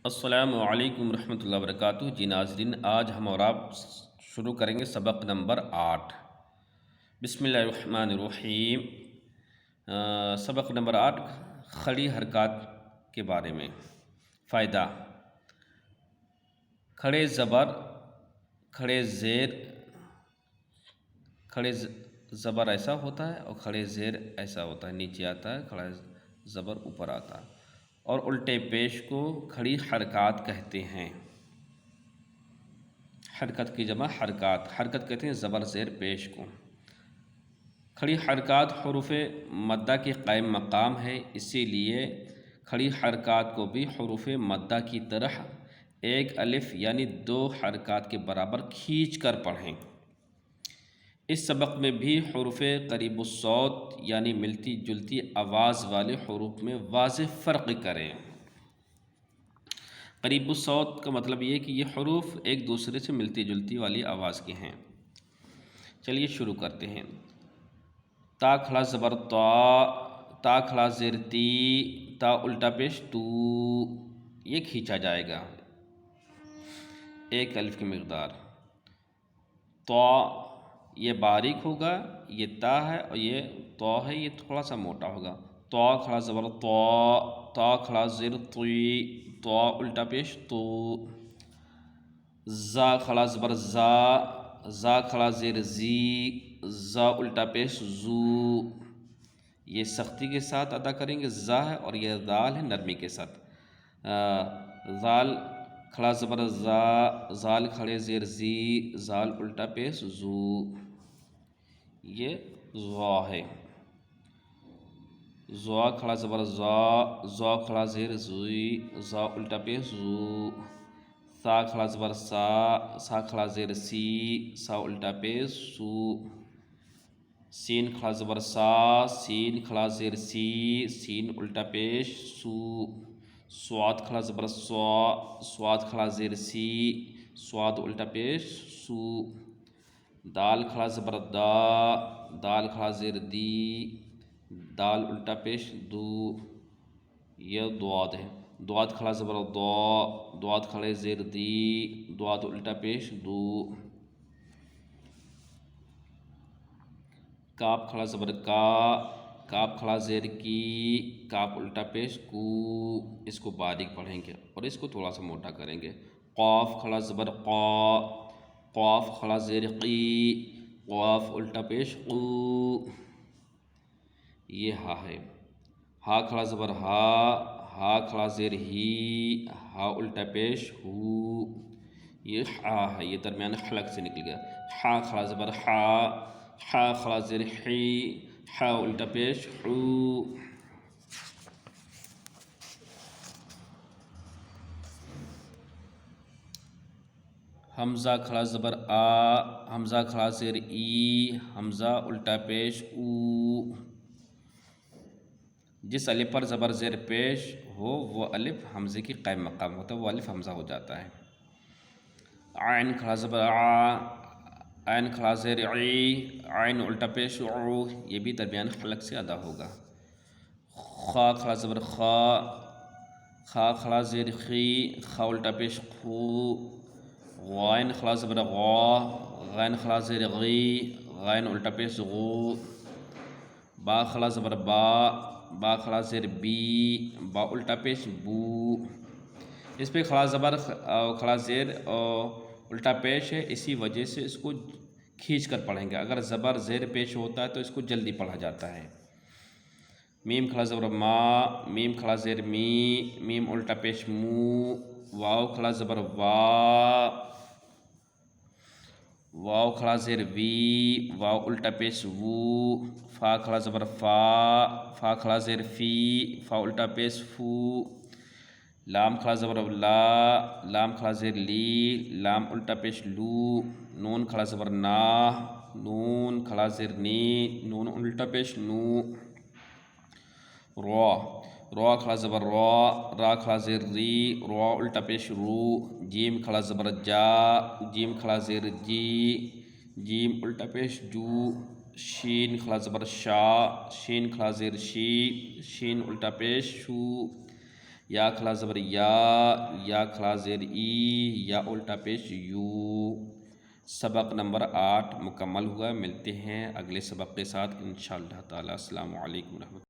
السلام علیکم ورحمۃ اللہ وبرکاتہ۔ جی ناظرین، آج ہم اور آپ شروع کریں گے سبق نمبر 8۔ بسم اللہ الرحمن الرحیم۔ سبق نمبر 8 کھڑی حرکات کے بارے میں۔ فائدہ: کھڑے زبر، کھڑے زیر، کھڑے زبر ایسا ہوتا ہے اور کھڑے زیر ایسا ہوتا ہے، نیچے آتا ہے، کھڑا زبر اوپر آتا ہے، اور الٹے پیش کو کھڑی حرکات کہتے ہیں۔ حرکت کی جمع حرکات، حرکت کہتے ہیں زبر زیر پیش کو۔ کھڑی حرکات حروف مدہ کے قائم مقام ہے، اسی لیے کھڑی حرکات کو بھی حروف مدہ کی طرح ایک الف یعنی 2 حرکات کے برابر کھینچ کر پڑھیں۔ اس سبق میں بھی حروف قریب الصوت یعنی ملتی جلتی آواز والے حروف میں واضح فرق کریں۔ قریب الصوت کا مطلب یہ کہ یہ حروف ایک دوسرے سے ملتی جلتی والی آواز کے ہیں۔ چلیے شروع کرتے ہیں۔ تا کھڑا زبر تا، تا کھڑا زیر تی، تا الٹا پیش تو، یہ کھینچا جائے گا ایک الف کی مقدار۔ تا یہ باریک ہوگا، یہ تا ہے، اور یہ تو ہے، یہ تھوڑا سا موٹا ہوگا۔ تا کھڑا زبر تا، تا کھڑا زیر تی، تا الٹا پیش تو۔ زا کھڑا زبر زا، زا کھڑا زیر زی، زا الٹا پیش زو، یہ سختی کے ساتھ ادا کریں گے، زا ہے، اور یہ دال ہے نرمی کے ساتھ۔ زال کھڑا زبر زا، زال کھڑے زیر زی، زال الٹا پیش زو، یہ زا ہے۔ زا کھڑا زبر زا، زا کھڑا زیر زی، زا الٹا پیش زو۔ سا کھڑا زبر سا، سا کھڑا زیر سی، سا الٹا پیش سو۔ سین کھڑا زبر سا، سین کھڑا زیر سی، سین الٹا پیش سو۔ سواد کھڑا زبر سوا، سواد کھڑا زیر سی، سواد الٹا پیش سو۔ دال کھڑا زبر دا، دال کھڑا زیر دی، دال الٹا پیش دو، یہ دواد ہے۔ دواد کھڑا زبر دا، دواد کھڑے زیر دی، دواد الٹا پیش دو۔ کاف کھڑا زبر کا، کاف کھڑا زیر کی، کاف الٹا پیش کو، اس کو باریک پڑھیں گے اور اس کو تھوڑا سا موٹا کریں گے۔ قاف کھڑا زبر قا، قاف کھڑا زیر قی، قاف الٹا پیش قو، یہ ہا ہے۔ ہا کھڑا زبر ہا، ہا کھڑا زیر ہی، ہا الٹا پیش ہو، یہ ہا ہے، یہ درمیان حلق سے نکل گیا۔ ہا کھڑا زبر ہا، ہا کھڑا زیر حی، ہا الٹا پیش حو۔ حمزہ کھڑا زبر آ، حمزہ کھڑا زیر ای، حمزہ الٹا پیش او، جس الف پر زبر زیر پیش ہو وہ الف حمزے کی قائم مقام ہوتا ہے، وہ الف حمزہ ہو جاتا ہے۔ عین کھڑا زبر آ، عین کھڑا زیر عی، عین الٹا پیش عو، یہ بھی درمیان حلق سے ادا ہوگا۔ خا کھڑا زبر خا، خا کھڑا زیر خی، خا الٹا پیش خو۔ غائن کھڑا زبر غا، غین کھڑا زیر غی، غین الٹا پیش غو۔ با کھڑا زبر با، با کھڑا زیر بی، با الٹا پیش بو، اس پہ کھڑا زبر کھڑا زیر الٹا پیش ہے، اسی وجہ سے اس کو کھینچ کر پڑھیں گے، اگر زبر زیر پیش ہوتا ہے تو اس کو جلدی پڑھا جاتا ہے۔ میم کھڑا زبر ما، میم کھڑا زیر می، میم الٹا پیش مو۔ واو کھڑا زبر وا، واو کھڑا زیر وی، واو الٹا پیش وو۔ فا کھڑا زبر فا، فا کھڑا زیر فی، فا الٹا پیش فو۔ لام کھڑا زبر لا، لام کھڑا زیر لی، لام الٹا پیش لو۔ نون کھڑا زبر نا، نون کھڑا زیر نی، نون الٹا پیش نو۔ را، را کھڑا زبر را، را کھڑا زیر ری، را الٹا پیش رو۔ جیم کھڑا زبر جا، جیم کھڑا زیر جی، جیم الٹا پیش جو۔ شین کھڑا زبر شا، شین کھڑا زیر شی، شین الٹا پیش شو۔ یا کھڑا زبر یا کھڑا زیر ای، یا الٹا پیش یو۔ سبق نمبر 8 مکمل ہوا۔ ملتے ہیں اگلے سبق کے ساتھ انشاءاللہ تعالی۔ السلام علیکم ورحمۃ اللہ۔